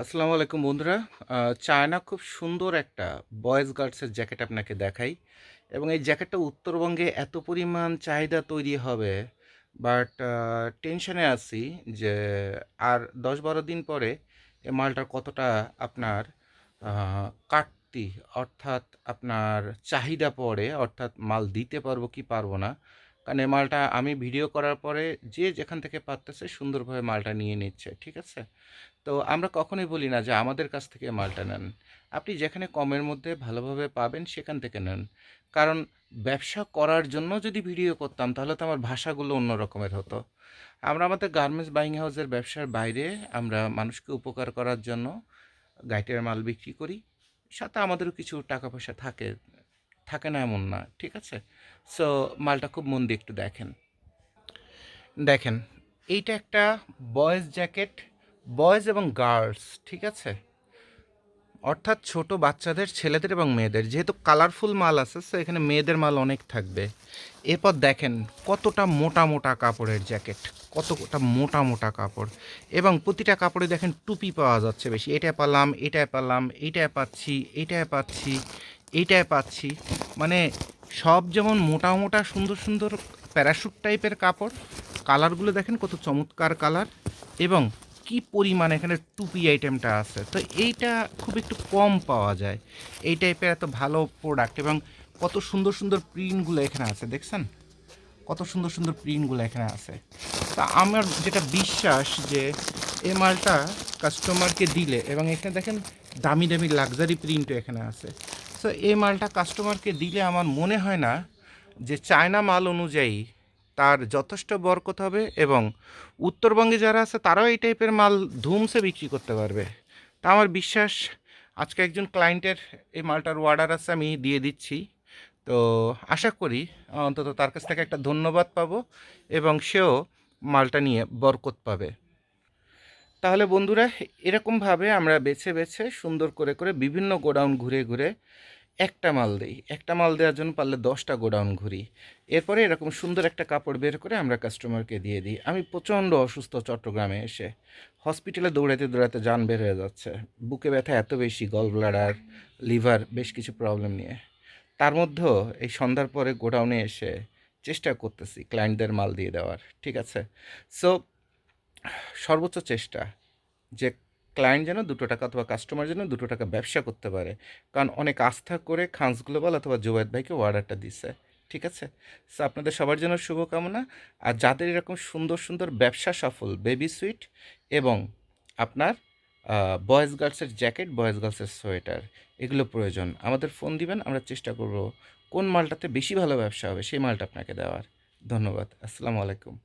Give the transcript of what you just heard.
আসসালামু আলাইকুম বন্ধুরা। চায়না খুব সুন্দর একটা বয়েজ গার্লসের জ্যাকেট আপনাকে দেখাই এবং এই জ্যাকেটটা উত্তরবঙ্গে এত পরিমাণ চাহিদা তৈরি হবে, বাট টেনশনে আছি যে আর ১০-১২ দিন পরে এই মালটার কতটা আপনার কাটতি, অর্থাৎ আপনার চাহিদা পড়ে, অর্থাৎ মাল দিতে পারবো কি পারবো না। কারণ এই মালটা আমি ভিডিও করার পরে যে যেখান থেকে পারতেছে সুন্দরভাবে মালটা নিয়ে নিচ্ছে, ঠিক আছে? তো আমরা কখনোই বলি না যে আমাদের কাছ থেকে মালটা নেন। আপনি যেখানে কমের মধ্যে ভালোভাবে পাবেন সেখান থেকে নেন। কারণ ব্যবসা করার জন্য যদি ভিডিও করতাম তাহলে তো আমার ভাষাগুলো অন্য রকমের হতো। আমরা আমাদের গার্মেন্টস বাইং হাউসের ব্যবসার বাইরে আমরা মানুষকে উপকার করার জন্য গাইটের মাল বিক্রি করি। সাথে আমাদেরও কিছু টাকা পয়সা থাকে, থাকে না এমন না, ঠিক আছে? সো মালটা খুব মন দিয়ে একটু দেখেন। দেখেন, এইটা একটা বয়েজ জ্যাকেট, বয়েজ এবং গার্লস, ঠিক আছে? অর্থাৎ ছোট বাচ্চাদের, ছেলেদের এবং মেয়েদের। যেহেতু কালারফুল মাল আছে, সো এখানে মেয়েদের মাল অনেক থাকবে। এরপর দেখেন কতটা মোটা মোটা কাপড়ের জ্যাকেট, কতটা মোটা মোটা কাপড়, এবং প্রতিটা কাপড়ে দেখেন টুপি পাওয়া যাচ্ছে বেশি। এটায় পেলাম, এটায় পেলাম, এইটায় পাচ্ছি, এইটায় পাচ্ছি, এইটায় পাচ্ছি। মানে সব যেমন মোটা মোটা সুন্দর সুন্দর প্যারাশুট টাইপের কাপড়, কালারগুলো দেখেন কত চমৎকার কালার, এবং কি পরিমাণ এখানে টুপি আইটেমটা আছে। তো এইটা খুব একটু কম পাওয়া যায় এই টাইপের এত ভালো প্রোডাক্ট, এবং কত সুন্দর সুন্দর প্রিন্টগুলো এখানে আছে, দেখছেন কত সুন্দর সুন্দর প্রিন্টগুলো এখানে আছে। তা আমার যেটা বিশ্বাস যে এই মালটা কাস্টমারকে দিলে, এবং এখানে দেখেন দামি দামি লাক্সারি প্রিন্টও এখানে আছে। সো এই মালটা কাস্টমারকে দিলে আমার মনে হয় না যে চায়না মাল অনুযায়ী তার যথেষ্ট বরকত হবে, এবং উত্তরবঙ্গে যারা আছে তারাও এই টাইপের মাল ধুমসে বিক্রি করতে পারবে। তা আমার বিশ্বাস আজকে একজন ক্লায়েন্টের এই মালটার অর্ডার আছে, আমি দিয়ে দিচ্ছি। তো আশা করি অন্তত তার কাছ থেকে একটা ধন্যবাদ পাবো, এবং সেও মালটা নিয়ে বরকত পাবে। তাহলে বন্ধুরা, এরকমভাবে আমরা বেছে বেছে সুন্দর করে করে বিভিন্ন গোডাউন ঘুরে ঘুরে একটা মাল দিই। একটা মাল দেওয়ার জন্য পারলে 10টা গোডাউন ঘুরি। এরপরে এরকম সুন্দর একটা কাপড় বের করে আমরা কাস্টমারকে দিয়ে দিই। আমি প্রচণ্ড অসুস্থ চট্টগ্রামে এসে। হসপিটালে দৌড়াতে দৌড়াতে জান বের হয়ে যাচ্ছে। বুকে ব্যথা এত বেশি, গল ব্লাডার, লিভার, বেশ কিছু প্রবলেম নিয়ে। তার মধ্যেও এই সন্ধ্যার পরে গোডাউনে এসে চেষ্টা করতেছি ক্লায়েন্টদের মাল দিয়ে দেওয়ার, ঠিক আছে? সো সর্বোচ্চ চেষ্টা যে ক্লায়েন্ট যেন 2 টাকা, অথবা কাস্টমার যেন 2 টাকা ব্যবসা করতে পারে। কারণ অনেক আস্থা করে খানস গ্লোবাল অথবা জুবায়েদ ভাইকে অর্ডারটা দিছে। ঠিক আছে? সো আপনাদের সবার জন্য শুভকামনা। আর যাদের এরকম সুন্দর, সুন্দর ব্যবসা সফল বেবি সুইট এবং আপনার বয়েজ গার্লসের জ্যাকেট, বয়েজ গার্লসের সোয়েটার, এগুলো প্রয়োজন, আমাদের ফোন দিবেন, আমরা চেষ্টা করব কোন মালটাতে বেশি ভালো ব্যবসা হবে সেই মালটা আপনাকে দেওয়ার। ধন্যবাদ। আসসালামু আলাইকুম।